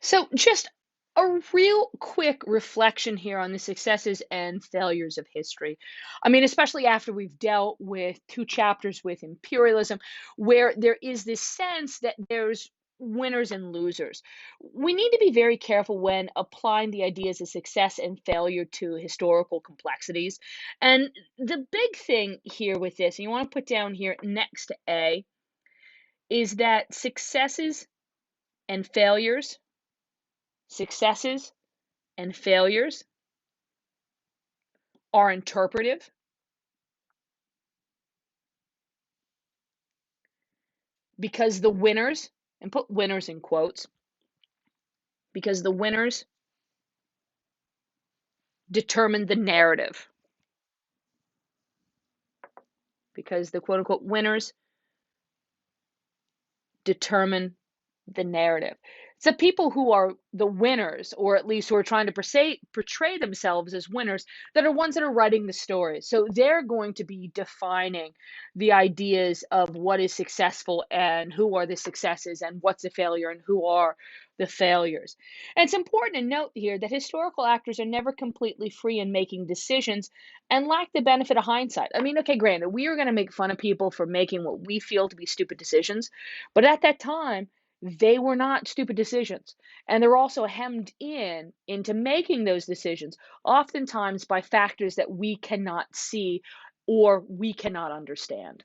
So, just a real quick reflection here on the successes and failures of history. I mean, especially after we've dealt with two chapters with imperialism, where there is this sense that there's winners and losers. We need to be very careful when applying the ideas of success and failure to historical complexities. And the big thing here with this, and you want to put down here next to A, is that and failures, successes and failures are interpretive because the winners, and put winners in quotes, because the winners determine the narrative, because the quote unquote winners determine the narrative. It's the people who are the winners, or at least who are trying to portray themselves as winners, that are ones that are writing the stories. So they're going to be defining the ideas of what is successful and who are the successes and what's a failure and who are the failures. And it's important to note here that historical actors are never completely free in making decisions and lack the benefit of hindsight. I mean, okay, granted, we are going to make fun of people for making what we feel to be stupid decisions, but at that time, they were not stupid decisions. And they're also hemmed in into making those decisions, oftentimes by factors that we cannot see or we cannot understand.